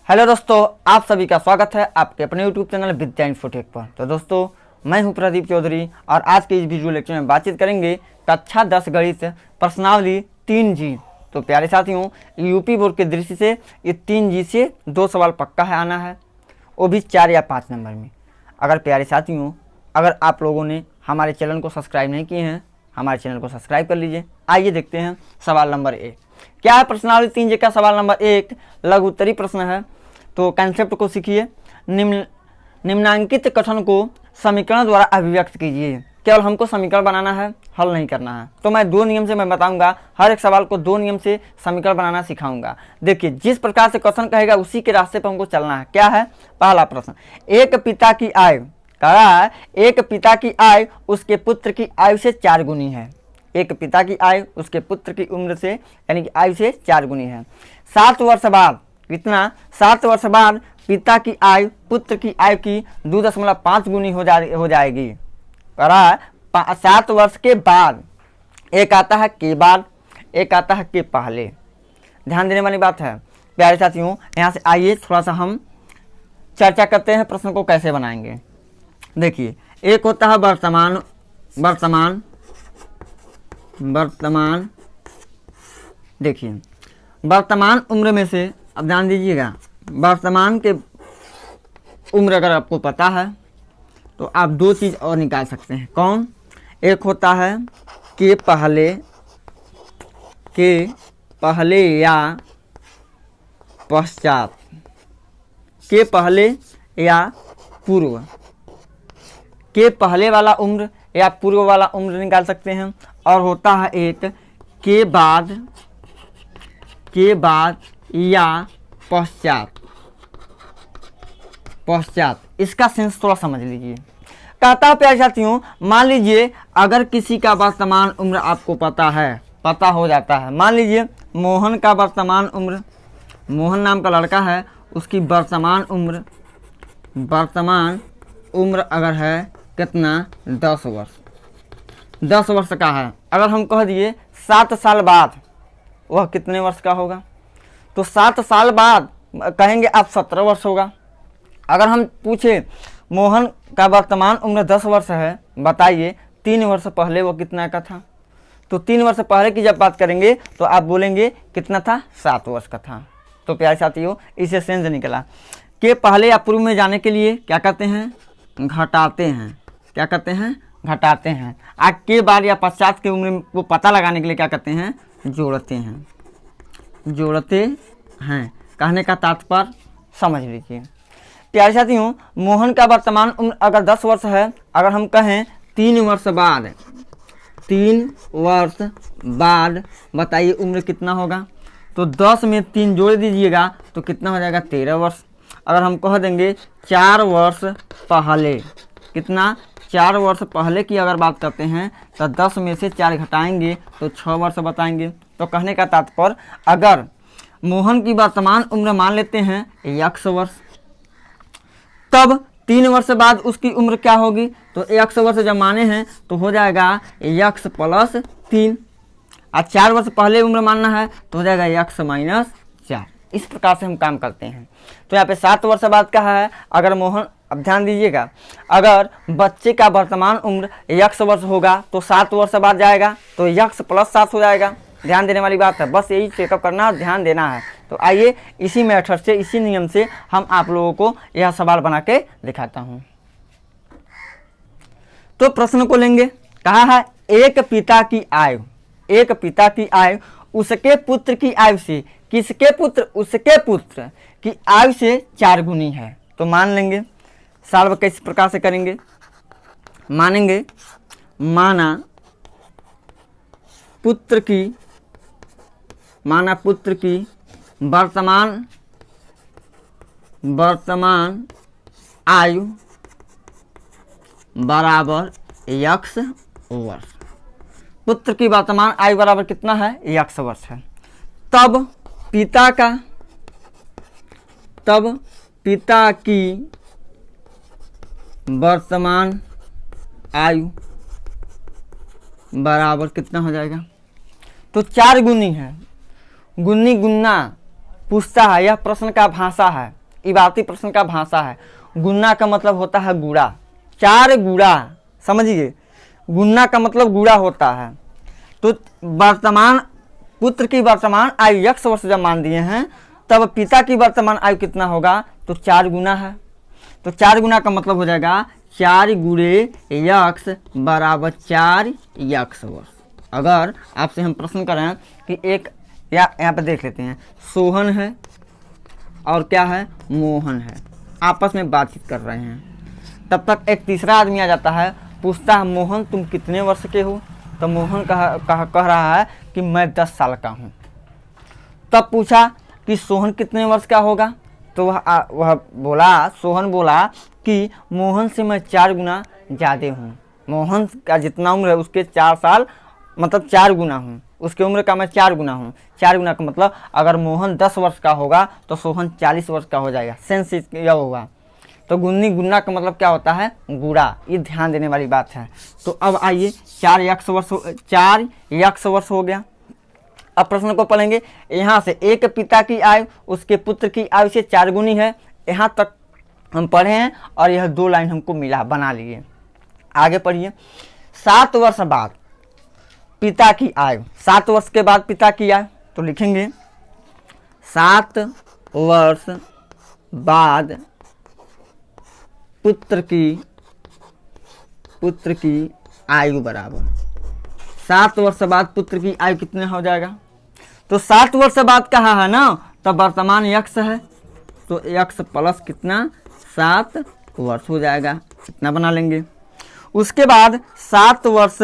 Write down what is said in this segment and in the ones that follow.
Hello दोस्तों, आप सभी का स्वागत है आपके अपने यूट्यूब चैनल विद्या इन्फोटेक पर। तो दोस्तों, मैं हूं प्रदीप चौधरी और आज के इस वीडियो लेक्चर में बातचीत करेंगे कक्षा 10 गणित प्रश्नावली 3G। तो प्यारे साथियों, यूपी बोर्ड के दृष्टि से ये 3G से 2 सवाल पक्का है आना है, वो भी 4 या 5 नंबर में। अगर प्यारे साथियों, अगर आप लोगों ने हमारे चैनल को सब्सक्राइब नहीं किए हैं, हमारे चैनल को सब्सक्राइब कर लीजिए। आइए देखते हैं सवाल नंबर 1 क्या है। प्रश्नावली 3G का सवाल नंबर 1 लघु उत्तरी प्रश्न है। तो कंसेप्ट को सीखिए। निम्नांकित कथन को समीकरण द्वारा अभिव्यक्त कीजिए। केवल हमको समीकरण बनाना है, हल नहीं करना है। तो मैं 2 नियम से मैं बताऊंगा, हर एक सवाल को 2 नियम से समीकरण बनाना सिखाऊंगा। देखिए, जिस प्रकार से कथन कहेगा उसी के रास्ते पर हमको चलना है। क्या है पहला प्रश्न, एक पिता की आय, कहा एक पिता की आय उसके पुत्र की आयु से 4 गुनी है। एक पिता की आयु उसके पुत्र की उम्र से यानी कि आयु से 4 गुनी है। 7 वर्ष बाद, कितना 7 वर्ष बाद पिता की आयु पुत्र की आयु की 2.5 गुनी हो जाएगी। 7 वर्ष के बाद, एक आता है के बाद, एक आता है के पहले। ध्यान देने वाली बात है प्यारे साथियों। यहाँ से आइए थोड़ा सा हम चर्चा करते हैं, प्रश्न को कैसे बनाएंगे। देखिए, एक होता है वर्तमान, देखिए वर्तमान उम्र में से, अब ध्यान दीजिएगा, वर्तमान के उम्र अगर आपको पता है तो आप 2 चीज़ और निकाल सकते हैं। कौन? एक होता है के पहले या पश्चात, के पहले या पूर्व। के पहले वाला उम्र या पूर्व वाला उम्र निकाल सकते हैं। और होता है एक के बाद या पश्चात। इसका सेंस थोड़ा समझ लीजिए। कहता है प्यारे साथियों, मान लीजिए अगर किसी का वर्तमान उम्र आपको पता हो जाता है। मान लीजिए मोहन का वर्तमान उम्र, मोहन नाम का लड़का है, उसकी वर्तमान उम्र अगर है कितना 10 वर्ष, 10 वर्ष का है। अगर हम कह दिए 7 साल बाद वह कितने वर्ष का होगा, तो 7 साल बाद कहेंगे आप 17 वर्ष होगा। अगर हम पूछे मोहन का वर्तमान उम्र 10 वर्ष है, बताइए 3 वर्ष पहले वो कितना का था। तो 3 वर्ष पहले की जब बात करेंगे तो आप बोलेंगे कितना था, 7 वर्ष का था। तो प्यारे साथियों, इसे सेंस निकला। के पहले या पूर्व में जाने के लिए क्या करते हैं, घटाते हैं। क्या करते हैं, घटाते हैं। आगे के बाद या पश्चात के उम्र को पता लगाने के लिए क्या करते हैं, जोड़ते हैं। कहने का तात्पर्य समझ लीजिए प्यारे साथियों। मोहन का वर्तमान उम्र अगर 10 वर्ष है, अगर हम कहें 3 वर्ष बाद बताइए उम्र कितना होगा। तो 10 में 3 जोड़ दीजिएगा तो कितना हो जाएगा, 13 वर्ष। अगर हम कह देंगे 4 वर्ष पहले, कितना 4 वर्ष पहले की अगर बात करते हैं तो 10 में से 4 घटाएंगे तो 6 वर्ष बताएंगे। तो कहने का तात्पर्य, अगर मोहन की वर्तमान उम्र मान लेते हैं 1 वर्ष, तब 3 वर्ष बाद उसकी उम्र क्या होगी, तो 1 वर्ष जब माने हैं तो हो जाएगा x + 3। और 4 वर्ष पहले उम्र मानना है तो हो जाएगा x - 4। इस प्रकार से हम काम करते हैं। तो यहाँ पे 7 वर्ष बाद का है, अगर मोहन, अब ध्यान दीजिएगा, अगर बच्चे का वर्तमान उम्र 1 वर्ष होगा तो 7 वर्ष बाद जाएगा तो x + 7 हो जाएगा। ध्यान देने वाली बात है, बस यही चेकअप करना और ध्यान देना है। तो आइए इसी मेथड से, इसी नियम से हम आप लोगों को यह सवाल बना के दिखाता हूँ। तो प्रश्न को लेंगे, कहा है एक पिता की आयु उसके पुत्र की आयु से, किसके पुत्र, उसके पुत्र की आयु से 4 गुनी है। तो मान लेंगे, सॉल्व किस प्रकार से करेंगे, मानेंगे, माना पुत्र की वर्तमान आयु बराबर x वर्ष। पुत्र की वर्तमान आयु बराबर कितना है, 1 वर्ष है। तब पिता की वर्तमान आयु बराबर कितना हो जाएगा, तो 4 गुनी है, गुन्नी गुन्ना पूछता है, यह प्रश्न का भाषा है, इबारती प्रश्न का भाषा है। गुन्ना का मतलब होता है गुड़ा, 4 गुड़ा, समझिए, गुन्ना का मतलब गुड़ा होता है। तो वर्तमान पुत्र की वर्तमान आयु x वर्ष जब मान दिए हैं, तब पिता की वर्तमान आयु कितना होगा, तो 4 गुना है। तो 4 गुना का मतलब हो जाएगा 4 गुणे x बराबर 4 x वर्ष। अगर आपसे हम प्रश्न करें कि एक यहाँ पे देख लेते हैं, सोहन है और क्या है, मोहन है, आपस में बातचीत कर रहे हैं। तब तक एक तीसरा आदमी आ जाता है, पूछता है मोहन तुम कितने वर्ष के हो। तो मोहन कह रहा है कि मैं 10 साल का हूँ। तब पूछा कि सोहन कितने वर्ष का होगा। तो वह बोला, सोहन बोला कि मोहन से मैं 4 गुना ज़्यादा हूँ। मोहन का जितना उम्र है उसके 4 साल मतलब 4 गुना हूँ, उसकी उम्र का मैं 4 गुना हूँ। 4 गुना का मतलब अगर मोहन 10 वर्ष का होगा तो सोहन 40 वर्ष का हो जाएगा। सेंस यह होगा। तो गुन्नी गुन्ना का मतलब क्या होता है, गुड़ा। ये ध्यान देने वाली बात है। तो अब आइए 4 x वर्ष हो गया। अब प्रश्न को पढ़ेंगे। यहाँ से एक पिता की आयु उसके पुत्र की आयु से 4 गुनी है, यहाँ तक हम पढ़े हैं और यह 2 लाइन हमको मिला, बना लिए। आगे पढ़िए। 7 वर्ष बाद पिता की आयु, 7 वर्ष के बाद पिता की आयु, तो लिखेंगे 7 वर्ष बाद पुत्र की आयु बराबर 7 वर्ष बाद पुत्र की आयु कितने हो जाएगा। तो 7 वर्ष बाद कहा है ना, तब वर्तमान x है, तो x प्लस कितना 7 वर्ष हो जाएगा, इतना बना लेंगे। उसके बाद 7 वर्ष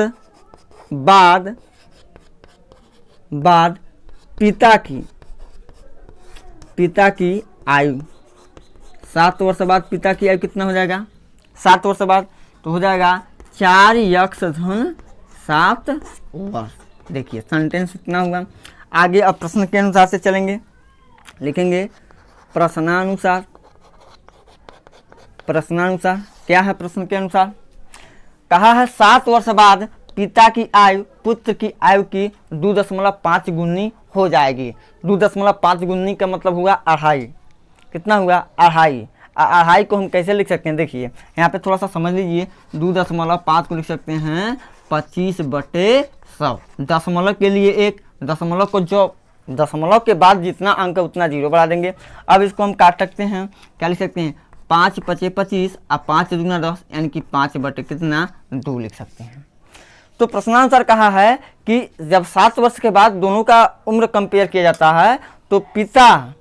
बाद पिता की आयु, 7 वर्ष बाद पिता की आयु कितना हो जाएगा, 7 वर्ष बाद तो हो जाएगा 4x धन 7 वर्ष। देखिए सेंटेंस इतना हुआ। आगे अब प्रश्न के अनुसार से चलेंगे, लिखेंगे प्रश्नानुसार। क्या है प्रश्न के अनुसार, कहा है 7 वर्ष बाद पिता की आयु पुत्र की आयु की 2.5 गुनी हो जाएगी। 2.5 गुनी का मतलब हुआ 2.5। कितना हुआ, 2.5। 2.5 को हम कैसे लिख सकते हैं, देखिए यहाँ पे थोड़ा सा समझ लीजिए। 2.5 को लिख सकते हैं 25/100। दशमलव के लिए एक दशमलव को, जो दशमलव के बाद जितना अंक है उतना 0 बढ़ा देंगे। अब इसको हम काट सकते हैं, क्या लिख सकते हैं 5×5 और 5 दूना 10, यानी कि 5/2 लिख सकते हैं। तो प्रश्नानुसार कहा है कि जब 7 वर्ष के बाद दोनों का उम्र कंपेयर किया जाता है तो पिता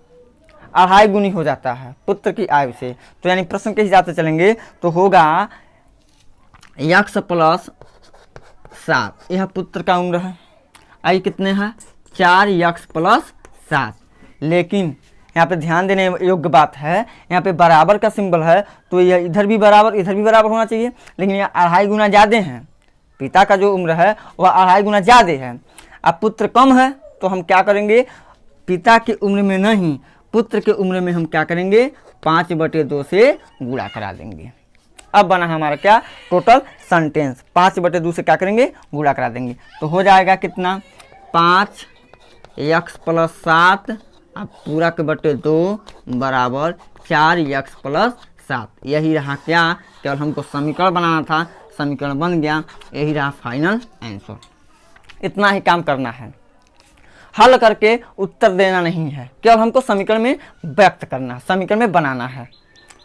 2.5 गुनी हो जाता है पुत्र की आयु से। तो यानी प्रश्न के हिसाब से चलेंगे तो होगा x + 7, यह पुत्र का उम्र है। आयु कितने हैं, 4x + 7। लेकिन यहाँ पे ध्यान देने योग्य बात है, यहाँ पे बराबर का सिंबल है, तो यह इधर भी बराबर होना चाहिए। लेकिन यह 2.5 गुना ज़्यादा है, पिता का जो उम्र है वह 2.5 गुना ज़्यादा है। अब पुत्र कम है तो हम क्या करेंगे, पिता की उम्र में नहीं पुत्र के उम्र में हम क्या करेंगे, 5/2 से गुणा करा देंगे। अब बना हमारा क्या, टोटल सेंटेंस 5/2 से क्या करेंगे, गुणा करा देंगे। तो हो जाएगा कितना, 5x + 7 अब पूरा के बटे 2 बराबर 4x + 7। यही रहा क्या, केवल हमको समीकरण बनाना था, समीकरण बन गया। यही रहा फाइनल आंसर। इतना ही काम करना है, हल करके उत्तर देना नहीं है, केवल हमको समीकरण में व्यक्त करना, समीकरण में बनाना है।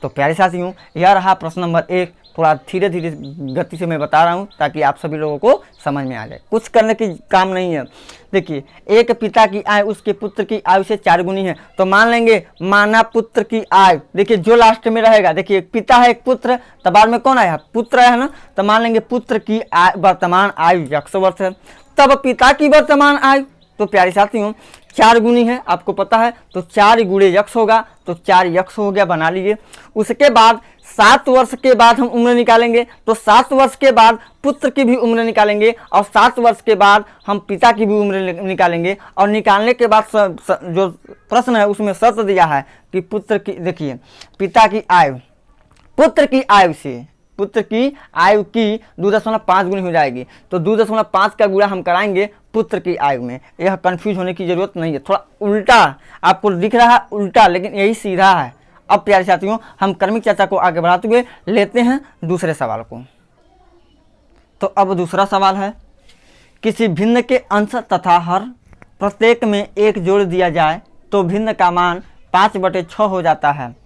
तो प्यारे साथियों, यह रहा प्रश्न नंबर 1। थोड़ा धीरे धीरे गति से मैं बता रहा हूँ ताकि आप सभी लोगों को समझ में आ जाए, कुछ करने की काम नहीं है। देखिए, एक पिता की आयु उसके पुत्र की आयु से 4 गुनी है, तो मान लेंगे माना पुत्र की आयु, देखिए जो लास्ट में रहेगा, देखिए एक पिता है एक पुत्र, तो बाद में कौन आया, पुत्र है ना, तो मान लेंगे पुत्र की वर्तमान आयु x वर्ष है, तब पिता की वर्तमान आयु, तो प्यारे साथियों 4 गुनी है, आपको पता है, तो 4 गुणे x होगा, तो 4x हो गया, बना लीजिए। उसके बाद 7 वर्ष के बाद हम उम्र निकालेंगे, तो 7 वर्ष के बाद पुत्र की भी उम्र निकालेंगे और 7 वर्ष के बाद हम पिता की भी उम्र निकालेंगे। और निकालने के बाद जो प्रश्न है उसमें शर्त दिया है कि पुत्र की, देखिए पिता की आयु पुत्र की आयु से पुत्र की आयु की 2.5 गुनी हो जाएगी। तो 2.5 का गुणा हम कराएंगे पुत्र की आयु में। यह कंफ्यूज होने की जरूरत नहीं है, थोड़ा उल्टा आपको दिख रहा है उल्टा, लेकिन यही सीधा है। अब प्यारे साथियों हम क्रमिक चर्चा को आगे बढ़ाते हुए लेते हैं दूसरे सवाल को। तो अब दूसरा सवाल है, किसी भिन्न के अंश तथा हर प्रत्येक में 1 जोड़ दिया जाए तो भिन्न का मान 5/6 हो जाता है,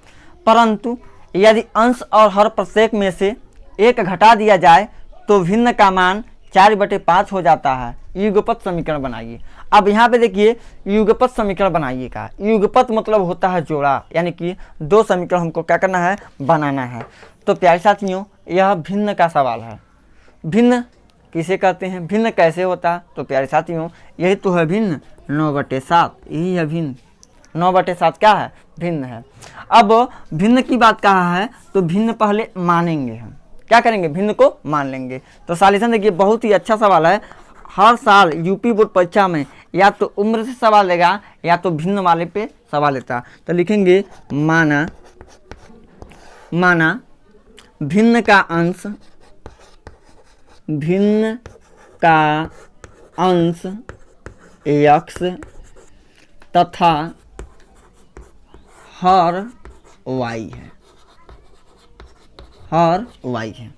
परंतु यदि अंश और हर प्रत्येक में से 1 घटा दिया जाए तो भिन्न का मान 4/5 हो जाता है। युगपत समीकरण बनाइए। अब यहाँ पे देखिए युगपत समीकरण बनाइएगा। युगपत मतलब होता है जोड़ा, यानी कि 2 समीकरण हमको क्या करना है, बनाना है। तो प्यारे साथियों यह भिन्न का सवाल है। भिन्न किसे कहते हैं, भिन्न कैसे होता है? तो प्यारे साथियों यही तो है भिन्न, 9/7 यही है भिन्न। 9/7 क्या है, भिन्न है। अब भिन्न की बात कहा है तो भिन्न पहले मानेंगे, हम क्या करेंगे, भिन्न को मान लेंगे। तो सॉल्यूशन देखिए बहुत ही अच्छा सवाल है। हर साल यूपी बोर्ड परीक्षा में या तो उम्र से सवाल लेगा या तो भिन्न वाले पे सवाल लेता। तो लिखेंगे माना भिन्न का अंश, भिन्न का अंश x तथा हर y है, हर y है।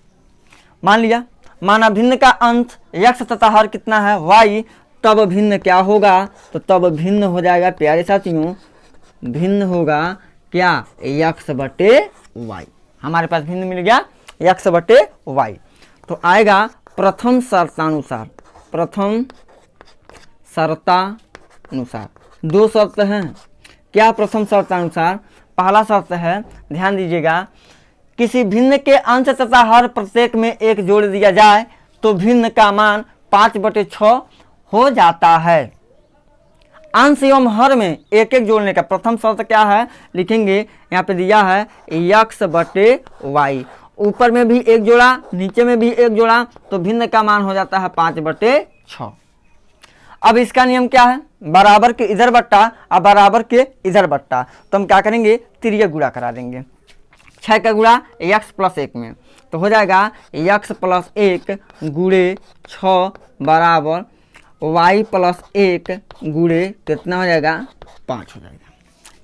मान लिया, माना भिन्न का अंश x तथा हर कितना है, y, तब भिन्न क्या होगा, तो तब भिन्न हो जाएगा प्यारे साथियों, भिन्न होगा क्या, x/y। हमारे पास भिन्न मिल गया x/y। तो आएगा प्रथम शर्तानुसार, प्रथम शर्तानुसार 2 शर्त हैं। क्या प्रथम शर्तानुसार? पहला शर्त है, ध्यान दीजिएगा, किसी भिन्न के अंश तथा हर प्रत्येक में 1 जोड़ दिया जाए तो भिन्न का मान 5/6 हो जाता है। अंश एवं हर में 1 जोड़ने का प्रथम शर्त क्या है, लिखेंगे यहाँ पे दिया है x/y। ऊपर में भी 1 जोड़ा, नीचे में भी 1 जोड़ा, तो भिन्न का मान हो जाता है 5/6। अब इसका नियम क्या है, बराबर के इधर बट्टा और बराबर के इधर बट्टा। तो हम क्या करेंगे, तिर्यक गुणा करा देंगे। 6 का गुणा x+1 में, तो हो जाएगा x+1 गुणे 6 बराबर y+1 गुणे कितना हो जाएगा, 5 हो जाएगा।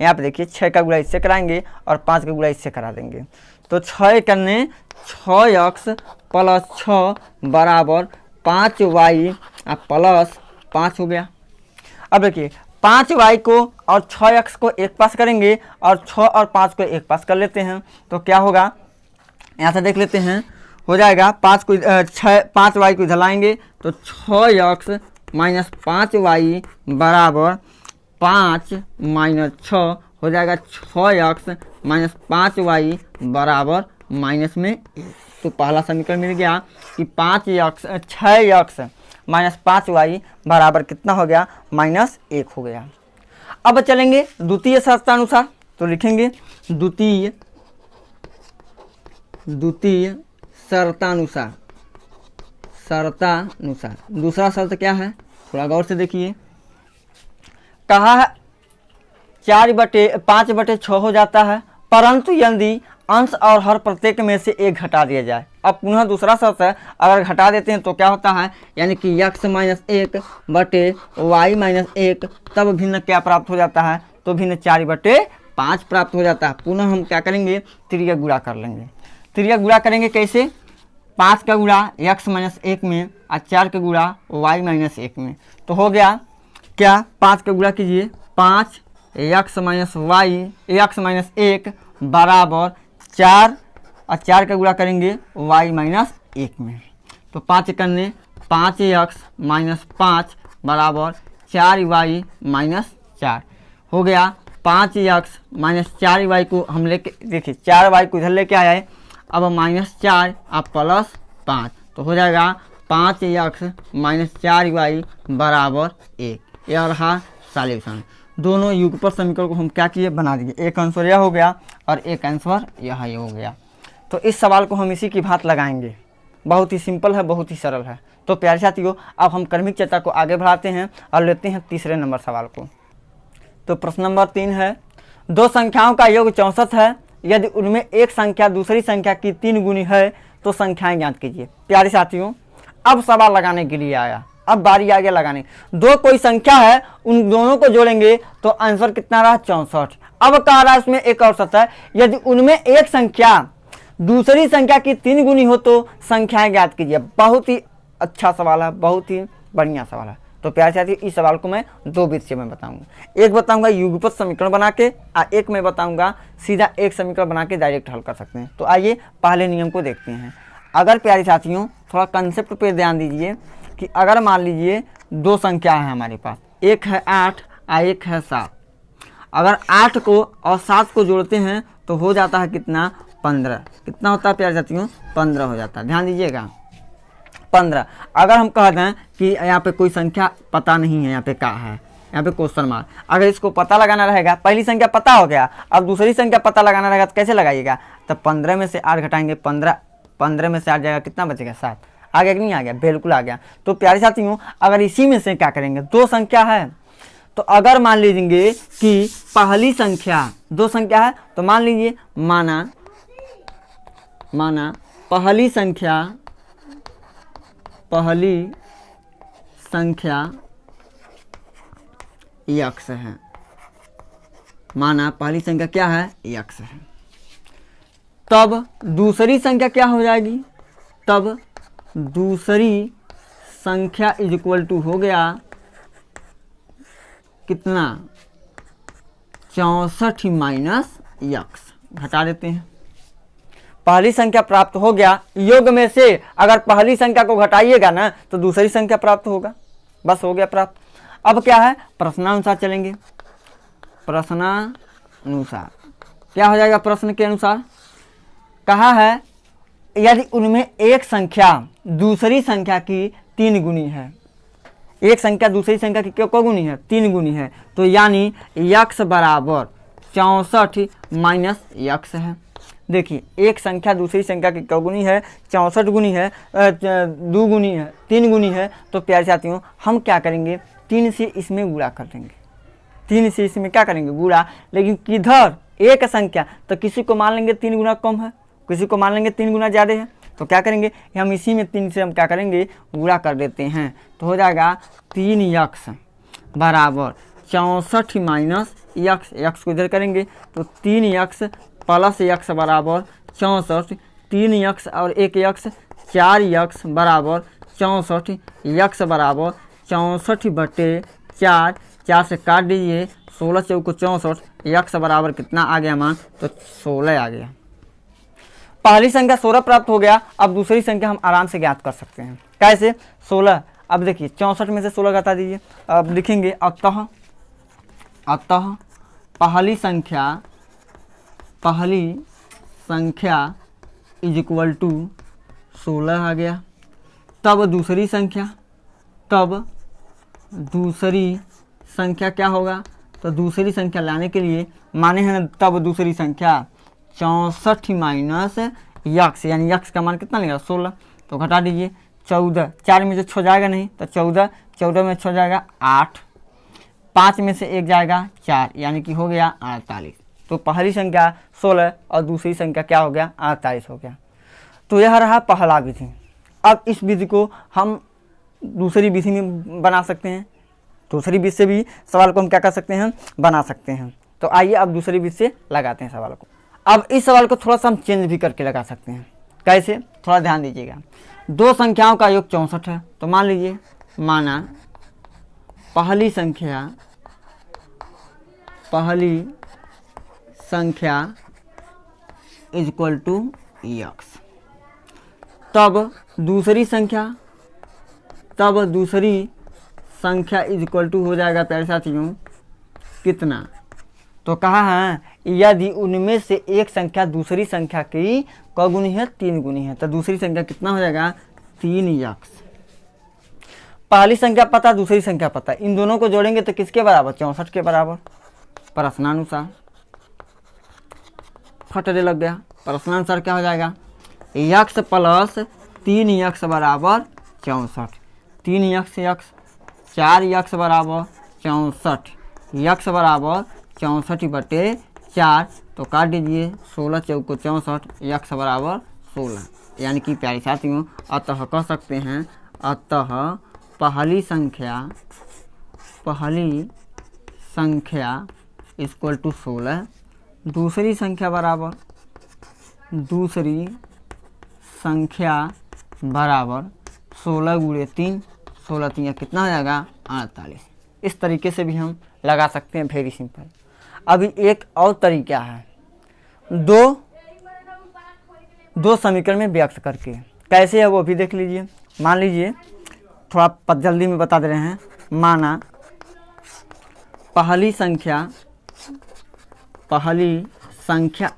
यहाँ पे देखिए 6 का गुणा इससे कराएंगे और 5 का गुणा इससे करा देंगे। तो 6 करने 6x+6 बराबर 5y प्लस 5 हो गया। अब देखिए 5y को और 6x को एक पास करेंगे और 6 और 5 को एक पास कर लेते हैं। तो क्या होगा, यहाँ से देख लेते हैं, हो जाएगा 5y को इधर लाएंगे तो 6x - 5y बराबर 5 - 6 हो जाएगा 6x - 5y बराबर माइनस में 1। तो पहला समीकरण मिल गया कि 6x - 5y बराबर कितना हो गया, -1 हो गया। अब चलेंगे द्वितीय शर्तानुसार। तो लिखेंगे द्वितीय शर्तानुसार। दूसरा शर्त क्या है, थोड़ा गौर से देखिए। कहा है 5/6 हो जाता है, परंतु यदि अंश और हर प्रत्येक में से 1 घटा दिया जाए। अब पुनः दूसरा शर्त है, अगर घटा देते हैं तो क्या होता है, यानी कि x - 1/y - 1, तब भिन्न क्या प्राप्त हो जाता है, तो भिन्न 4/5 प्राप्त हो जाता है। पुनः हम क्या करेंगे, तिर्यक गुणा कर लेंगे। तिर्यक गुणा करेंगे कैसे, 5 का गुणा x - 1 में और 4 का गुणा y - 1 में। तो हो गया क्या, 5 का गुणा कीजिए, 5x - 1 बराबर 4 और 4 का गुणा करेंगे y - 1 में। तो 5 करने 5x - 5 बराबर 4y - 4 हो गया। 5x - 4y को हम लेके देखिए 4y को इधर लेके आया है, अब -4 और +5, तो हो जाएगा 5x - 4y बराबर 1। यह रहा सॉल्यूशन। दोनों युगपत समीकरण को हम क्या किए, बना दिए। एक आंसर यह हो गया और एक आंसर यह हो गया। तो इस सवाल को हम इसी की भांति लगाएंगे। बहुत ही सिंपल है, बहुत ही सरल है। तो प्यारे साथियों अब हम क्रमिक चर्चा को आगे बढ़ाते हैं और लेते हैं तीसरे नंबर सवाल को। तो प्रश्न नंबर 3 है, 2 संख्याओं का योग 64 है, यदि उनमें एक संख्या दूसरी संख्या की 3 गुनी है तो संख्याएं ज्ञात कीजिए। प्यारे साथियों, अब सवाल लगाने के लिए आया, अब बारी आ गया लगाने। दो कोई संख्या है, उन दोनों को जोड़ेंगे तो आंसर कितना रहा 64। अब कह रहा है इसमें एक और शर्त है, यदि उनमें एक संख्या दूसरी संख्या की 3 गुनी हो तो संख्याएं ज्ञात कीजिए। बहुत ही अच्छा सवाल है, बहुत ही बढ़िया सवाल है। तो प्यारे साथियों, इस सवाल को मैं 2 विधि से मैं बताऊंगा। एक बताऊंगा युगपत समीकरण बना के, और एक मैं बताऊंगा सीधा एक समीकरण बना के डायरेक्ट हल कर सकते हैं। तो आइए पहले नियम को देखते हैं। अगर प्यारे साथियों थोड़ा कंसेप्ट पे ध्यान दीजिए कि अगर मान लीजिए 2 संख्या है हमारे पास, एक है 8 और एक है 7। अगर 8 को और 7 को जोड़ते हैं तो हो जाता है कितना 15। कितना होता है प्यारे साथियों 15 हो जाता है। ध्यान दीजिएगा 15। अगर हम कह दें कि यहाँ पे कोई संख्या पता नहीं है, यहाँ पे क्या है, यहाँ पे क्वेश्चन मार्क, अगर इसको पता लगाना रहेगा, पहली संख्या पता हो गया, अब दूसरी संख्या पता लगाना रहेगा तो कैसे लगाइएगा, तो 15 में से 8 घटाएंगे, 15 में से 8 जाएगा, कितना बचेगा 7। आ गया कि नहीं आ गया? बिल्कुल आ गया। तो प्यारे साथियों अगर इसी में से क्या करेंगे, 2 संख्या है तो अगर मान लीजिए कि पहली संख्या 2 संख्या है तो मान लीजिए माना पहली संख्या x है, माना पहली संख्या क्या है x है, तब दूसरी संख्या क्या हो जाएगी, तब दूसरी संख्या इज इक्वल टू हो गया कितना 64 माइनस x। घटा देते हैं, पहली संख्या प्राप्त हो गया। योग में से अगर पहली संख्या को घटाइएगा ना तो दूसरी संख्या प्राप्त होगा, बस हो गया प्राप्त। अब क्या है, प्रश्नानुसार चलेंगे। प्रश्नानुसार क्या हो जाएगा, प्रश्न के अनुसार कहा है यदि उनमें एक संख्या दूसरी संख्या की 3 गुनी है, एक संख्या दूसरी संख्या की क्या गुनी है 3 गुनी है, तो यानी x बराबर 64 माइनस x है। देखिए एक संख्या दूसरी संख्या की क्या गुनी है 64 गुनी है, 2 गुनी है, 3 गुनी है। तो प्यारे साथियों हम क्या करेंगे, 3 से इसमें गुणा कर देंगे, 3 से इसमें क्या करेंगे गुणा। लेकिन किधर एक संख्या, तो किसी को मान लेंगे 3 गुना कम है, किसी को मान लेंगे 3 गुना ज़्यादा है, तो क्या करेंगे हम इसी में 3 से हम क्या करेंगे गुणा कर देते हैं। तो हो जाएगा 3x बराबर 64 माइनस x को इधर करेंगे तो 3x प्लस x बराबर 64, 3x और 1x 4x बराबर 64, x बराबर 64/4, 4 से काट दीजिए, 16 चौको 64, x बराबर कितना आ गया मान, तो 16 आ गया। पहली संख्या 16 प्राप्त हो गया। अब दूसरी संख्या हम आराम से ज्ञात कर सकते हैं, कैसे 16। अब देखिए 64 में से 16 घटा दीजिए, अब लिखेंगे अतः पहली संख्या इज इक्वल टू 16 आ गया। तब दूसरी संख्या क्या होगा, तो दूसरी संख्या लाने के लिए माने हैं ना, तब दूसरी संख्या 64 माइनस x, यानी x का मान कितना लेगा 16, तो घटा दीजिए 14, 4 में से 6 जाएगा नहीं तो 14, 14 में 6 जाएगा 8, 5 में से 1 जाएगा 4, यानी कि हो गया 48। तो पहली संख्या 16 और दूसरी संख्या क्या हो गया 48 हो गया। तो यह रहा पहला विधि। अब इस विधि को हम दूसरी विधि में बना सकते हैं, दूसरी विधि से भी सवाल को हम क्या कर सकते हैं बना सकते हैं। तो आइए अब दूसरी विधि से लगाते हैं सवाल को। अब इस सवाल को थोड़ा सा हम चेंज भी करके लगा सकते हैं, कैसे थोड़ा ध्यान दीजिएगा। 2 संख्याओं का योग 64 है, तो मान लीजिए माना पहली संख्या इज इक्वल टू x, तब दूसरी संख्या इज इक्वल टू हो जाएगा प्यारे साथियों कितना, तो कहा है यदि उनमें से एक संख्या दूसरी संख्या की क गुनी है 3 गुनी है, तो दूसरी संख्या कितना हो जाएगा 3x। पहली संख्या पता दूसरी संख्या पता, इन दोनों को जोड़ेंगे तो किसके बराबर 64 के बराबर। प्रश्नानुसार फटने लग गया, प्रश्नानुसार क्या हो जाएगा x प्लस 3x बराबर 64, 3x 4x बराबर 64, x बराबर 64/4, तो काट दीजिए 16 चौको 64, x बराबर 16, यानी कि प्यारे साथियों अतः कह सकते हैं अतः पहली संख्या इक्वल टू 16, दूसरी संख्या बराबर 16 गुणे 3, 16 3 कितना हो जाएगा 48। इस तरीके से भी हम लगा सकते हैं, वेरी सिंपल। अभी एक और तरीका है, दो समीकरण में व्यक्त करके, कैसे है वो भी देख लीजिए। मान लीजिए, थोड़ा जल्दी में बता दे रहे हैं, माना पहली संख्या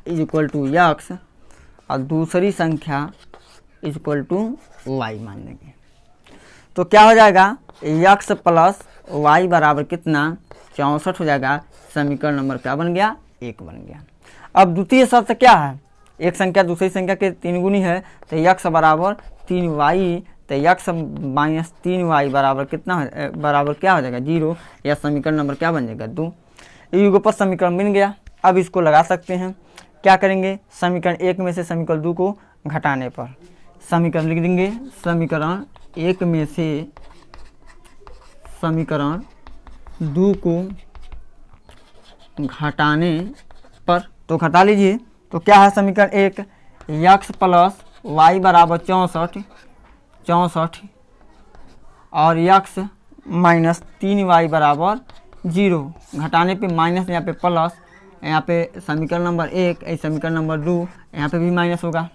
इज इक्वल टू यक्स और दूसरी संख्या इज इक्वल टू वाई मान लेंगे। तो क्या हो जाएगा, यक्स प्लस वाई बराबर कितना 64 हो जाएगा। समीकरण नंबर क्या बन गया, 1 बन गया। अब द्वितीय शर्त क्या है, एक संख्या दूसरी संख्या के 3 गुनी है, तो यक्स बराबर 3y, तो यक्स माइनस 3y बराबर कितना बराबर क्या हो जाएगा 0, या समीकरण नंबर क्या बन जाएगा 2। युगपत समीकरण बन गया। अब इसको लगा सकते हैं, क्या करेंगे, समीकरण 1 में से समीकरण 2 को घटाने पर समीकरण लिख देंगे, समीकरण 1 में से समीकरण 2 को घटाने पर, तो घटा लीजिए। तो क्या है समीकरण 1, यक्स प्लस वाई बराबर 64 और यक्स माइनस 3y बराबर 0, घटाने पे माइनस, यहाँ पे प्लस, यहाँ पे समीकरण नंबर 1, समीकरण नंबर 2, यहाँ पे भी माइनस होगा,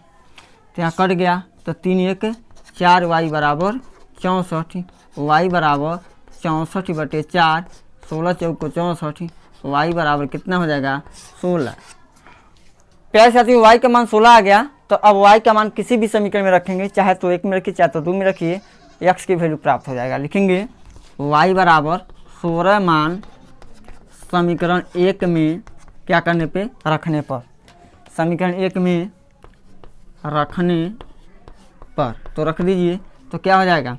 तो यहाँ कट गया। तो 3 1 4y बराबर 64, y बराबर 64/4, 16 चौक को 64, y बराबर कितना हो जाएगा 16। प्यारे साथियों y का मान 16 आ गया। तो अब y का मान किसी भी समीकरण में रखेंगे, चाहे तो 1 में रखिए चाहे तो 2 में रखिए, x की वैल्यू प्राप्त हो जाएगा। लिखेंगे y बराबर 16 मान समीकरण 1 में क्या करने पे, रखने पर, समीकरण 1 में रखने पर, तो रख दीजिए। तो क्या हो जाएगा,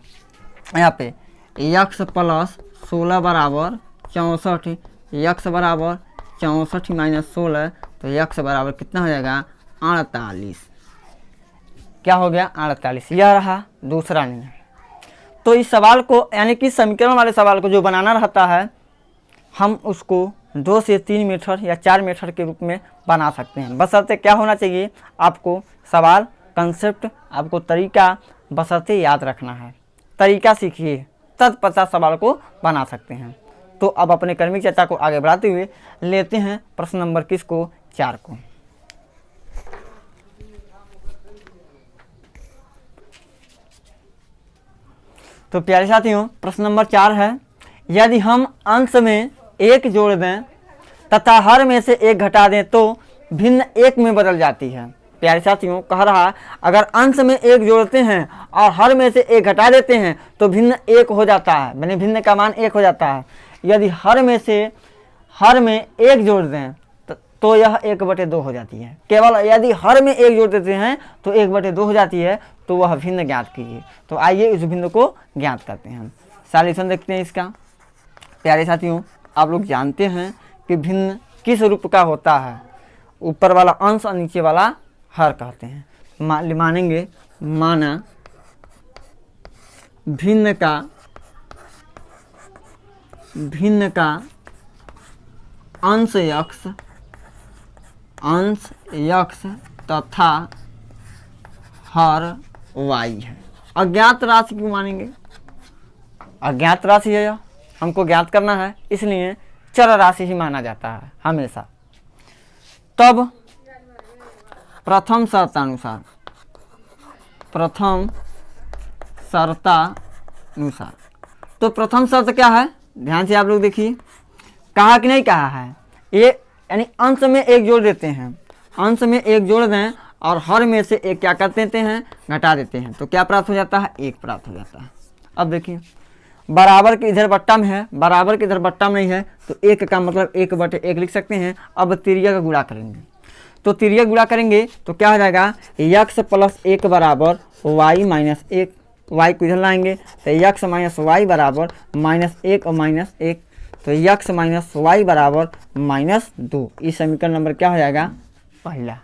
यहाँ पे यक्स प्लस 16 बराबर 64, यक्स बराबर 64 माइनस 16, तो यक्स बराबर कितना हो जाएगा 48। क्या हो गया 48, यह रहा, दूसरा नहीं। तो इस सवाल को, यानी कि समीकरण वाले सवाल को जो बनाना रहता है, हम उसको 2 से 3 मीटर या 4 मीटर के रूप में बना सकते हैं। बशर्ते क्या होना चाहिए, आपको सवाल कंसेप्ट, आपको तरीका बशर्ते याद रखना है। तरीका सीखिए, तत्पश्चात सवाल को बना सकते हैं। तो अब अपने कर्मिक चर्चा को आगे बढ़ाते हुए लेते हैं प्रश्न नंबर किसको, 4 को। तो प्यारे साथियों प्रश्न नंबर 4 है, यदि हम अंश में 1 जोड़ दें तथा हर में से 1 घटा दें तो भिन्न 1 में बदल जाती है। प्यारे साथियों कह रहा, अगर अंश में 1 जोड़ते हैं और हर में से 1 घटा देते हैं तो भिन्न 1 हो जाता है, यानी भिन्न का मान 1 हो जाता है। यदि हर में 1 जोड़ दें तो यह 1/2 हो जाती है। केवल यदि हर में 1 जोड़ देते हैं तो 1/2 हो जाती है, तो वह भिन्न ज्ञात कीजिए। तो आइए इस भिन्न को ज्ञात करते हैं, सॉल्यूशन देखते हैं इसका। प्यारे साथियों आप लोग जानते हैं कि भिन्न किस रूप का होता है, ऊपर वाला अंश और नीचे वाला हर कहते हैं। मानेंगे, माना भिन्न का अंश यक्स तथा हर वाई है। अज्ञात राशि क्यों मानेंगे, अज्ञात राशि है यह, हमको ज्ञात करना है, इसलिए चर राशि ही माना जाता है हमेशा। तब प्रथम शर्तानुसार, तो प्रथम शर्त क्या है, ध्यान से आप लोग देखिए, कहा कि नहीं कहा है, ये यानी अंश में 1 जोड़ देते हैं, अंश में 1 जोड़ दें और हर में से 1 क्या कर देते हैं, घटा देते हैं, तो क्या प्राप्त हो जाता है, 1 प्राप्त हो जाता है। अब देखिए बराबर के इधर बट्टा में है, बराबर के इधर बट्टा में नहीं है, तो 1 का मतलब 1/1 लिख सकते हैं। अब तिर्यक का गुणा करेंगे, तो तिर्यक गुणा करेंगे तो क्या हो जाएगा, यक्स प्लस 1 बराबर वाई माइनस 1, वाई को इधर लाएंगे तो यक्स माइनस वाई बराबर -1 और -1, तो यक्स माइनस वाई बराबर -2। इस समीकरण नंबर क्या हो जाएगा, पहला।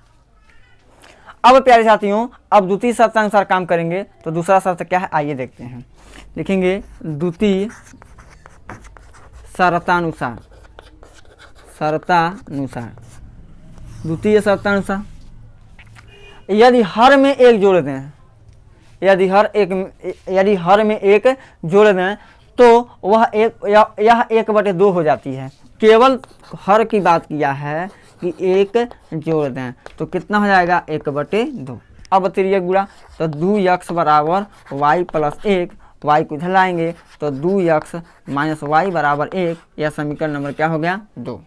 अब प्यारे साथियों, अब द्वितीय शर्तानुसार काम करेंगे। तो दूसरा शर्त क्या है, आइए देखते हैं। लिखेंगे द्वितीय शर्तानुसार, द्वितीय शर्तानुसार यदि हर में एक जोड़ दें, यदि हर में एक जोड़ दें तो वह यह 1/2 हो जाती है। केवल हर की बात किया है कि एक जोड़ दें तो कितना हो जाएगा, 1/2। अब तिर्यक गुणा, तो 2x बराबर y प्लस 1, y को इधर लाएंगे तो 2x माइनस वाई बराबर 1। यह समीकरण नंबर क्या हो गया, 2।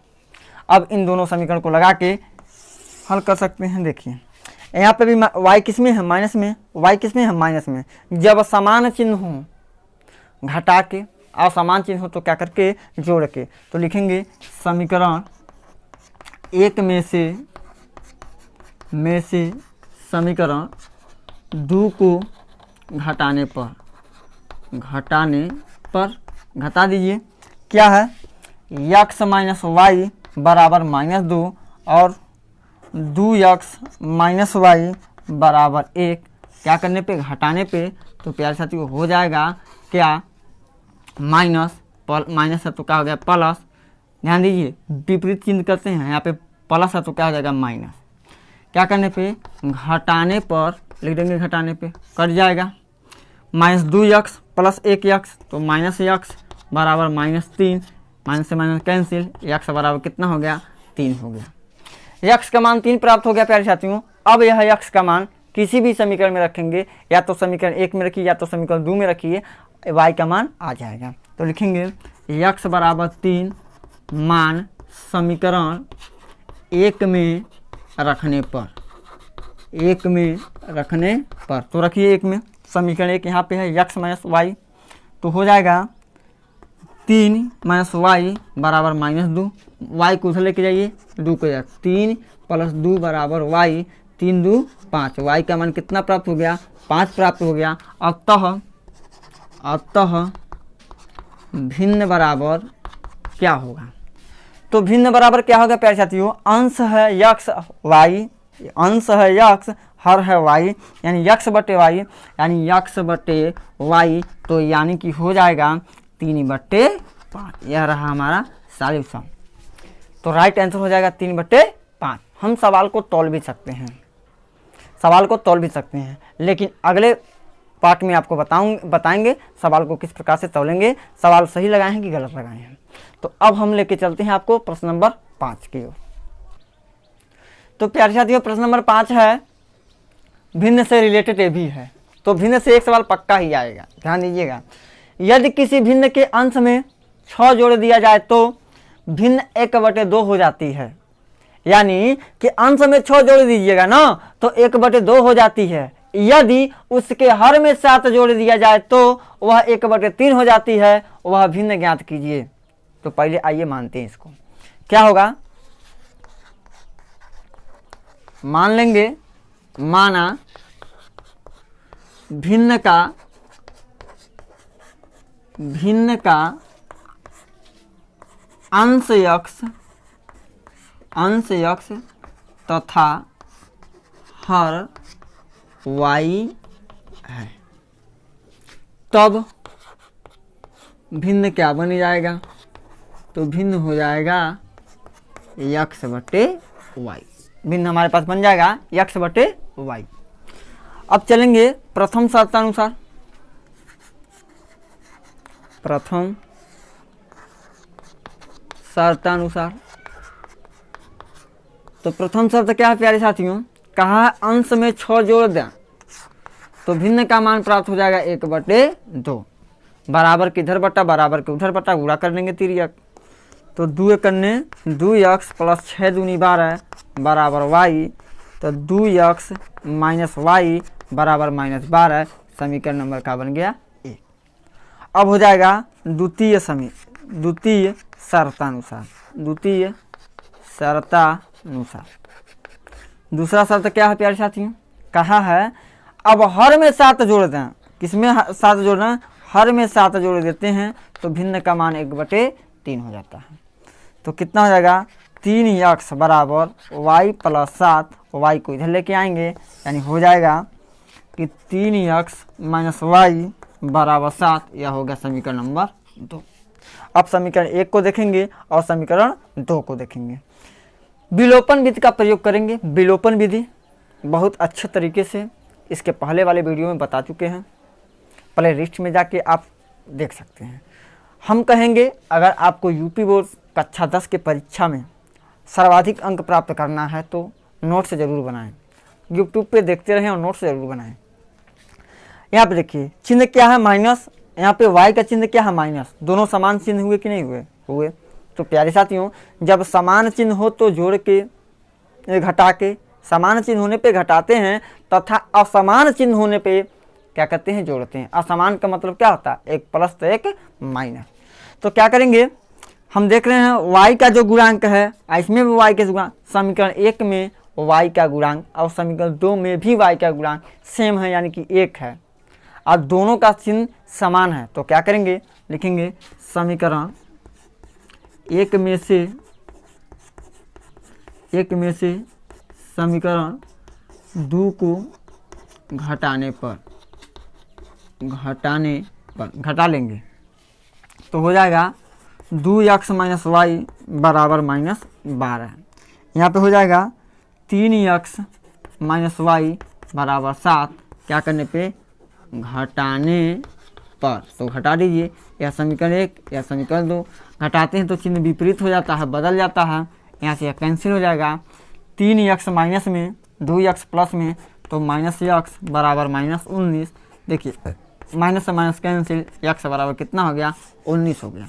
अब इन दोनों समीकरण को लगा के हल कर सकते हैं। देखिए यहाँ पे भी y किस में है, माइनस में, y किस में है, माइनस में। जब समान चिन्ह हो घटा के, और समान चिन्ह हो तो क्या करके, जोड़ के। तो लिखेंगे समीकरण एक में से समीकरण 2 को घटाने पर घटा दीजिए। क्या है, x माइनस वाई बराबर -2 और 2x माइनस वाई बराबर 1। क्या करने पे, घटाने पे। तो प्यारे साथियों हो जाएगा क्या, माइनस है तो क्या हो गया, प्लस। ध्यान दीजिए विपरीत चिन्ह करते हैं, यहाँ पे प्लस है तो क्या हो जाएगा, माइनस। क्या करने पे, घटाने पर लिख देंगे, घटाने पे कट जाएगा। -2x प्लस 1x तो -x बराबर -3, माइनस से माइनस कैंसिल, x बराबर कितना हो गया, 3 हो गया। x का मान 3 प्राप्त हो गया प्यारे साथियों। अब यह x का मान किसी भी समीकरण में रखेंगे, या तो समीकरण 1 में रखिए या तो समीकरण 2 में रखिए, y का मान आ जाएगा। तो लिखेंगे x बराबर 3 मान समीकरण 1 में रखने पर, तो रखिए 1 में। समीकरण 1 यहाँ पे है x माइनस वाई, तो हो जाएगा 3 माइनस वाई बराबर -2। y को उधर लेके जाइए, 2 को जाएगा, 3 प्लस 2 बराबर y, 3 2 5। y का मान कितना प्राप्त हो गया, 5 प्राप्त हो गया। अतः भिन्न बराबर क्या होगा, तो भिन्न बराबर क्या होगा प्यारे साथियों, अंश है x y, अंश है x, हर है y, यानी x बटे y, तो यानी कि हो जाएगा 3/5। यह रहा हमारा सॉल्यूशन। तो राइट आंसर हो जाएगा 3/5। हम सवाल को तौल भी सकते हैं, लेकिन अगले पार्ट में आपको बताएंगे सवाल को किस प्रकार से तौलेंगे, सवाल सही लगाए हैं कि गलत लगाए हैं। तो अब हम लेके चलते हैं आपको प्रश्न नंबर 5 की ओर। तो प्यारे साथियों प्रश्न नंबर 5 है, भिन्न से रिलेटेड ये भी है, तो भिन्न से एक सवाल पक्का ही आएगा। ध्यान दीजिएगा, यदि किसी भिन्न के अंश में 6 जोड़ दिया जाए तो भिन्न 1/2 हो जाती है। यानी कि अंश में 6 जोड़ दीजिएगा ना तो 1/2 हो जाती है। यदि उसके हर में 7 जोड़ दिया जाए तो वह 1/3 हो जाती है। वह भिन्न ज्ञात कीजिए। तो पहले आइए मानते हैं इसको। क्या होगा, मान लेंगे, माना भिन्न का अंश x तथा हर y है, तब भिन्न क्या बन जाएगा, तो भिन्न हो जाएगा x/y। भिन्न हमारे पास बन जाएगा x/y। अब चलेंगे प्रथम शर्तानुसार। तो प्रथम शर्त क्या है प्यारे साथियों, कहा अंश में 6 जोड़ दें तो भिन्न का मान प्राप्त हो जाएगा 1/2। बराबर के इधर बटा बराबर के उधर बटा, गुणा कर लेंगे तिर्यक। तो 2 करने 2x प्लस 6 दूनी 12 बराबर y, तो 2x माइनस वाई बराबर -12। समीकरण नंबर का बन गया 1। अब हो जाएगा द्वितीय शर्तानुसार। दूसरा शर्त क्या है प्यारे साथियों, कहा है अब हर में 7 जोड़ दें। किसमें 7 जोड़ना, हर में 7 जोड़ देते हैं तो भिन्न का मान 1/3 हो जाता है। तो कितना हो जाएगा, 3x बराबर y प्लस 7, y को इधर लेके आएंगे, यानी हो जाएगा कि 3x माइनस वाई बराबर 7। यह हो गया समीकरण नंबर 2। अब समीकरण 1 को देखेंगे और समीकरण 2 को देखेंगे। विलोपन विधि का प्रयोग करेंगे। विलोपन विधि बहुत अच्छे तरीके से इसके पहले वाले वीडियो में बता चुके हैं, प्ले लिस्ट में जाके आप देख सकते हैं। हम कहेंगे अगर आपको यूपी बोर्ड कक्षा 10 के परीक्षा में सर्वाधिक अंक प्राप्त करना है तो नोट्स ज़रूर बनाएं, यूट्यूब पे देखते रहें और नोट्स ज़रूर बनाएं। यहाँ पे देखिए चिन्ह क्या है, माइनस। यहाँ पे y का चिन्ह क्या है, माइनस। दोनों समान चिन्ह हुए कि नहीं हुए? तो प्यारे साथियों, जब समान चिन्ह हो तो जोड़ के घटा के, समान चिन्ह होने पे घटाते हैं तथा असमान चिन्ह होने पे क्या करते हैं, जोड़ते हैं। असमान का मतलब क्या होता है, एक प्लस तो एक माइनस। तो क्या करेंगे, हम देख रहे हैं y का जो गुणांक है, इसमें भी y के गुणांक, समीकरण 1 में y का गुणांक और समीकरण 2 में भी y का गुणांक सेम है, यानी कि 1 है। अब दोनों का चिन्ह समान है तो क्या करेंगे, लिखेंगे समीकरण 1 में से समीकरण 2 को घटा लेंगे तो हो जाएगा 2x माइनस वाई बराबर -12। यहाँ पे हो जाएगा 3x माइनस वाई बराबर 7। क्या करने पे, घटाने पर। तो घटा दीजिए, यह समीकरण 1, यह समीकरण 2। घटाते हैं तो चिन्ह विपरीत हो जाता है, बदल जाता है। यहाँ से यह कैंसिल हो जाएगा। 3x माइनस में 2x प्लस में, तो -x बराबर -19। देखिए माइनस से माइनस कैंसिल, x बराबर कितना हो गया, 19 हो गया।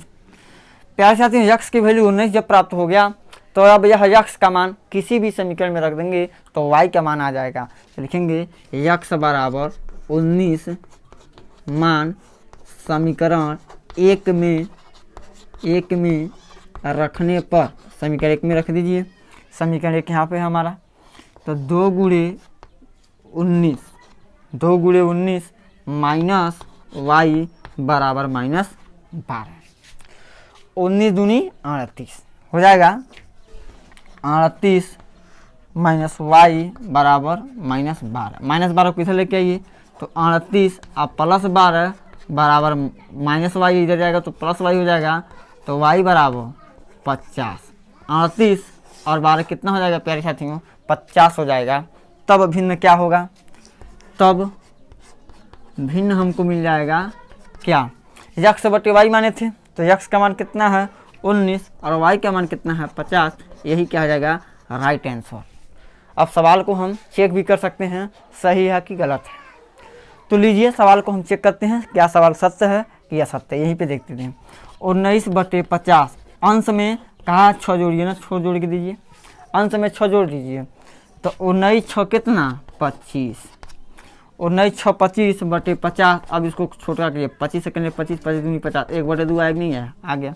प्यारे साथियों, x की वैल्यू 19 जब प्राप्त हो गया तो अब यह x का मान किसी भी समीकरण में रख देंगे तो y का मान आ जाएगा। तो लिखेंगे x बराबर 19 मान समीकरण 1 में रखने पर, समीकरण 1 में रख दीजिए। समीकरण 1 यहाँ पे है हमारा, तो 2 गुणे 19 माइनस वाई बराबर -12। 19 दूनी 38 हो जाएगा। 38 माइनस वाई बराबर -12। -12 को इधर लेके आइए तो 38 और +12 बराबर -y इधर जाएगा तो +y हो जाएगा, तो y बराबर 50। 38 और 12 कितना हो जाएगा प्यारे साथियों, 50 हो जाएगा। तब भिन्न क्या होगा, तब भिन्न हमको मिल जाएगा क्या, x बटे y माने थे तो x का मान कितना है 19 और y का मान कितना है 50। यही क्या हो जाएगा, राइट आंसर। अब सवाल को हम चेक भी कर सकते हैं सही है कि गलत है। तो लीजिए सवाल को हम चेक करते हैं, क्या सवाल सत्य है कि असत्य, यहीं पे देखते हैं। 19/50 अंश में कहा 6 जोड़िए ना, 6 जोड़ के दीजिए, अंश में 6 जोड़ दीजिए तो 19 6 कितना 25, 19 6 25/50। अब इसको छोटा करिए, 25 से करिए 25, 25 दूनी 50, 1/2 आएगा नहीं है, आ गया।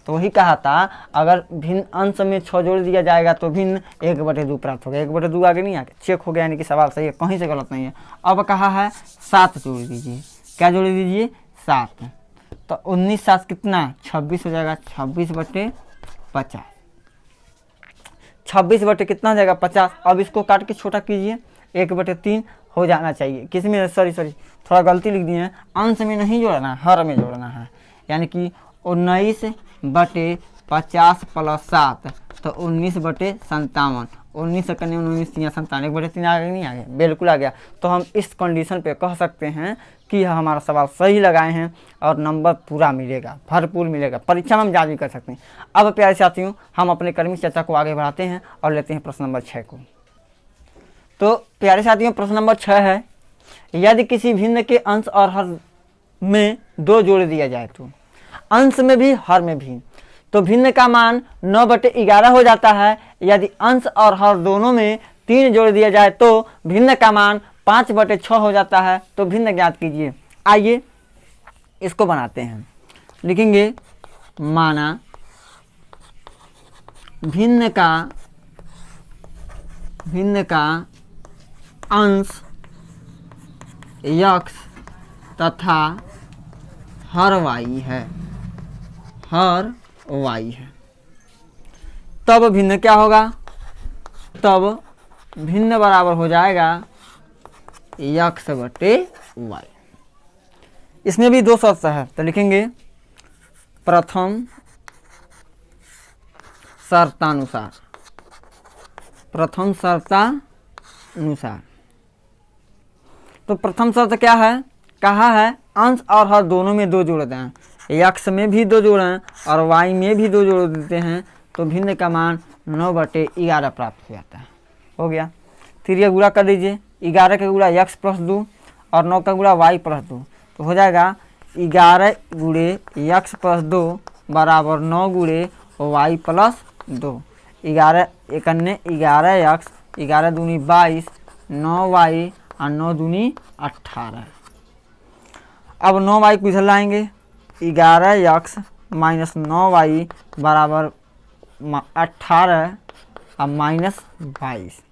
तो वही कहा था अगर भिन्न अंश में 6 जोड़ दिया जाएगा तो भिन्न 1/2 प्राप्त होगा। 1/2 आगे नहीं आ गया, चेक हो गया, यानी कि सवाल सही है, कहीं से गलत नहीं है। अब कहा है 7 जोड़ दीजिए, क्या जोड़ दीजिए 7, तो 19 7 कितना 26 हो जाएगा, 26/50। 26 बटे कितना हो जाएगा 50। अब इसको काट के छोटा कीजिए, 1/3 हो जाना चाहिए। किस में, सॉरी थोड़ा गलती लिख दिए हैं, अंश में नहीं जोड़ना है, हर में जोड़ना है। यानी कि 19/50 + 7 तो 19/57। 19 करने 19 3 57, 1/3 आ गया नहीं आ गया, बिल्कुल आ गया। तो हम इस कंडीशन पे कह सकते हैं कि यह हमारा सवाल सही लगाए हैं और नंबर पूरा मिलेगा, भरपूर मिलेगा। परीक्षा में हम याद भी कर सकते हैं। अब प्यारे साथियों, हम अपने कर्मी चर्चा को आगे बढ़ाते हैं और लेते हैं प्रश्न नंबर 6 को। तो प्यारे साथियों, प्रश्न नंबर 6 है, यदि किसी भिन्न के अंश और हर में 2 जोड़ दिया जाए तो, अंश में भी हर में भी, तो भिन्न का मान 9/11 हो जाता है। यदि अंश और हर दोनों में 3 जोड़ दिया जाए तो भिन्न का मान 5/6 हो जाता है। तो भिन्न ज्ञात कीजिए। आइए इसको बनाते हैं, लिखेंगे माना भिन्न का अंश x तथा हर y है, तब भिन्न क्या होगा, तब भिन्न बराबर हो जाएगा x बटे y। इसमें भी दो शर्त है, तो लिखेंगे प्रथम शर्तानुसार। प्रथम शर्तानुसार तो प्रथम शर्त क्या है, कहा है अंश और हर दोनों में दो जोड़ दें, x में भी दो जोड़ें और y में भी दो जोड़ देते हैं, तो भिन्न का मान 9/11 प्राप्त हो जाता है। हो गया। फिर ये गुणा कर दीजिए, 11 का गुणा x प्लस 2 और 9 का गुणा y प्लस 2, तो हो जाएगा 11 गुणे x प्लस 2 बराबर 9 गुणे y प्लस 2। 11 एकन्ने 11x, 11 दूनी 22, 9y और 9 दूनी 18। अब 9y को इधर लाएंगे, 11x माइनस 9y बराबर 18 और माइनस 22।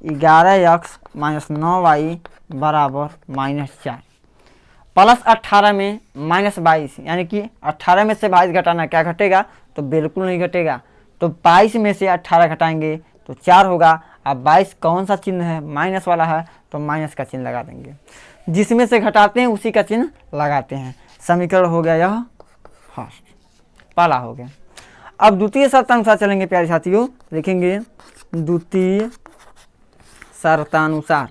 11x माइनस 9y बराबर -4 प्लस 18 में -22, यानी कि 18 में से 22 घटाना, क्या घटेगा, तो बिल्कुल नहीं घटेगा। तो 22 में से 18 घटाएंगे तो 4 होगा। अब 22 कौन सा चिन्ह है, माइनस वाला है, तो माइनस का चिन्ह लगा देंगे। जिसमें से घटाते हैं उसी का चिन्ह लगाते हैं। समीकरण हो गया यह फर्स्ट, पहला हो गया। अब द्वितीय शर्तानुसार चलेंगे प्यारे साथियों, लिखेंगे द्वितीय शर्तानुसार।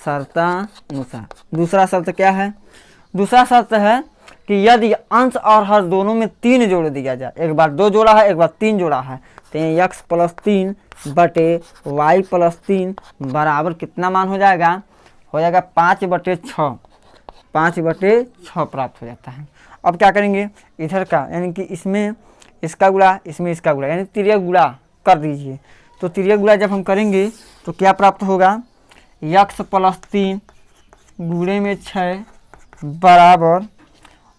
शर्तानुसार दूसरा शर्त क्या है, दूसरा शर्त है कि यदि अंश और हर दोनों में 3 जोड़ दिया जाए, एक बार 2 जोड़ा है, एक बार 3 जोड़ा है, तो x प्लस 3 बटे y प्लस 3 बराबर कितना मान हो जाएगा, हो जाएगा 5/6। 5/6 प्राप्त हो जाता है। अब क्या करेंगे, इधर का यानी कि इसमें इसका गुणा, इसमें इसका गुणा, यानी तिर्यक गुणा कर दीजिए। तो तिर्यक गुणा जब हम करेंगे तो क्या प्राप्त होगा, x प्लस 3 गुणे में 6 बराबर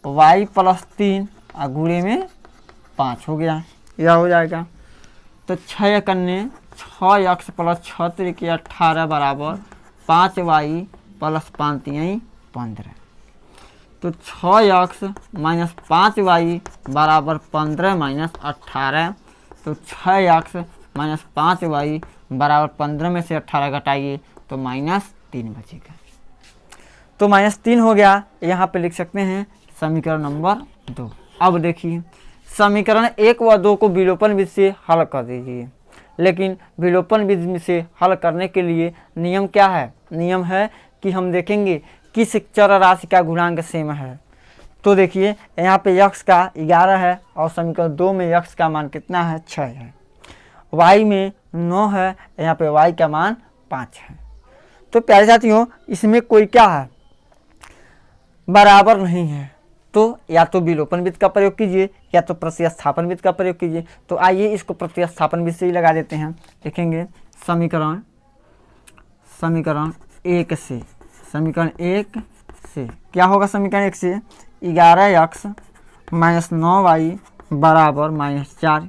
y प्लस 3 और गुणे में 5 हो गया, यह हो जाएगा। तो 6 कन्ने 6x प्लस 6 3 18 बराबर 5y प्लस 5 3 15। तो 6x माइनस 5y बराबर 15 माइनस 18। तो 6x माइनस 5y बराबर 15 में से 18 घटाइए तो -3 बचेगा। तो -3 हो गया, यहाँ पे लिख सकते हैं समीकरण नंबर 2। अब देखिए समीकरण 1 व 2 को विलोपन विधि से हल कर दीजिए। लेकिन विलोपन विधि से हल करने के लिए नियम क्या है, नियम है कि हम देखेंगे किस चर राशि का गुणांक सेम है। तो देखिए यहाँ पे x का 11 है और समीकरण 2 में x का मान कितना है, 6 है। y में 9 है, यहाँ पे y का मान 5 है। तो प्यारे साथियों इसमें कोई क्या है, बराबर नहीं है। तो या तो विलोपन विधि का प्रयोग कीजिए या तो प्रतिस्थापन विधि का प्रयोग कीजिए। तो आइए इसको प्रतिस्थापन विधि से ही लगा देते हैं। लिखेंगे समीकरण 1 से, समीकरण 1 से क्या होगा, समीकरण 1 से 11x माइनस 9y बराबर -4।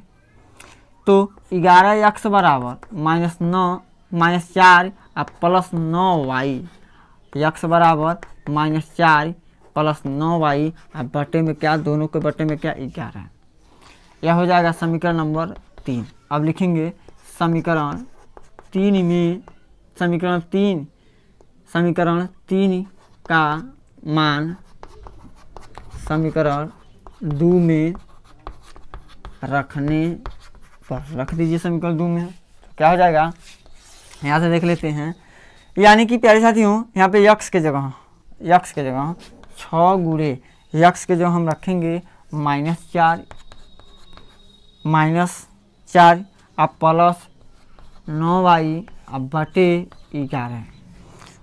तो 11x बराबर -4 और प्लस 9y, x बराबर -4 प्लस 9y और बटे में क्या, दोनों के बटे में क्या, 11। यह हो जाएगा समीकरण नंबर 3। अब लिखेंगे समीकरण 3 में, समीकरण 3 का मान समीकरण 2 में रखने पर, रख दीजिए समीकरण 2 में। क्या हो जाएगा, यहाँ से देख लेते हैं। यानी कि प्यारे साथियों यहाँ पे x के जगह 6 गुणे x के जो हम रखेंगे -4 अब प्लस 9y अब बटे 11।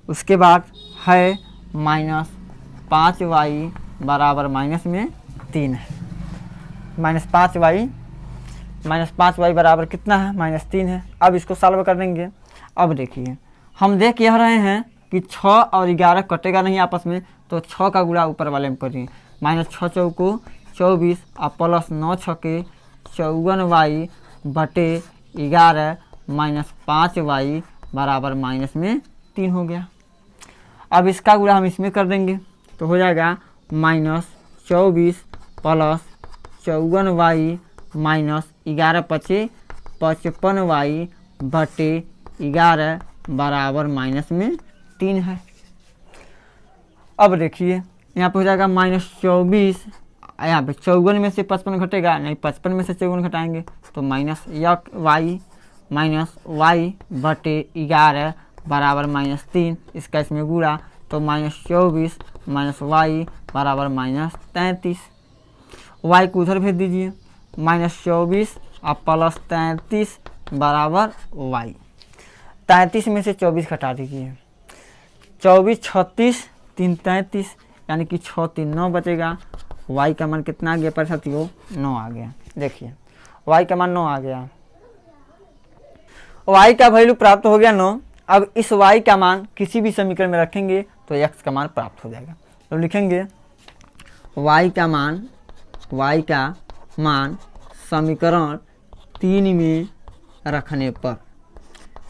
उसके बाद है -5y बराबर माइनस में 3 है। -5y बराबर कितना है, -3 है। अब इसको सॉल्व कर देंगे। अब देखिए हम देख यह रहे हैं कि 6 और 11 कटेगा नहीं आपस में, तो 6 का गुणा ऊपर वाले में करिए। -6 चौको 24 और प्लस 9 छके 54y बटे 11 -5y बराबर -3 हो गया। अब इसका गुणा हम इसमें कर देंगे तो हो जाएगा -24 प्लस 54y -11 × 55y बटे 11 बराबर माइनस में 3 है। अब देखिए यहाँ पे हो जाएगा -24, यहाँ पे 54 में से 55 घटेगा नहीं, 55 में से 54 घटाएंगे तो -y बटे 11 बराबर -3, इसका इसमें गुणा तो -24 -y बराबर -33। y को उधर भेज दीजिए, -24 और +33 बराबर y। 33 में से 24 घटा दीजिए, 24 36 3 33, यानी कि 6 3 9 बचेगा। y का मान कितना आ गया पर साथियों? 9 आ गया। देखिए y का मान 9 आ गया, y का वैल्यू प्राप्त हो गया 9। अब इस y का मान किसी भी समीकरण में रखेंगे तो x का मान प्राप्त हो जाएगा। तो लिखेंगे y का मान समीकरण 3 में रखने पर,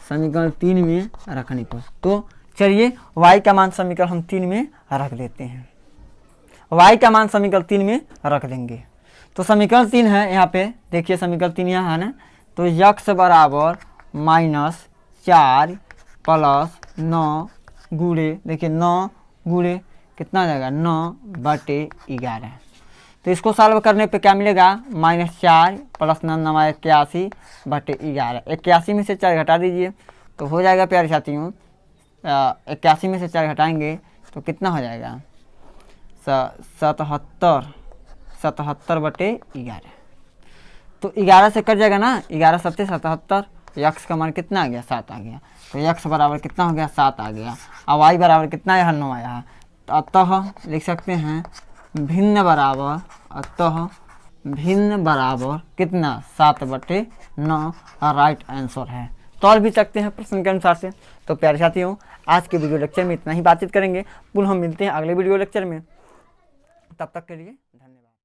समीकरण 3 में रखने पर, तो चलिए y का मान समीकरण हम 3 में रख देते हैं। y का मान समीकरण 3 में रख देंगे तो समीकरण 3 है, यहाँ पे देखिए समीकरण 3 यहाँ है ना, तो x बराबर -4 + 9 गुणे, देखिए 9 गुणे कितना आ जाएगा 9 बटे 11। तो इसको सॉल्व करने पे क्या मिलेगा? -4 + 9 81 बटे 11। 81 में से 4 घटा दीजिए तो हो जाएगा प्यारे साथियों, 81 में से 4 घटाएंगे तो कितना हो जाएगा? 77 बटे 11। तो 11 से कट जाएगा ना, 11 7 77, x का मान कितना आ गया? 7 आ गया। तो x बराबर कितना हो गया? 7 आ गया। अब y बराबर कितना आया? 9 आया। तो अतः लिख सकते हैं भिन्न बराबर, अतः भिन्न बराबर कितना? 7 बटे 9 राइट आंसर है। तौल भी सकते हैं प्रश्न के अनुसार से। तो प्यारे साथियों आज के वीडियो लेक्चर में इतना ही बातचीत करेंगे, पुनः हम मिलते हैं अगले वीडियो लेक्चर में। तब तक के लिए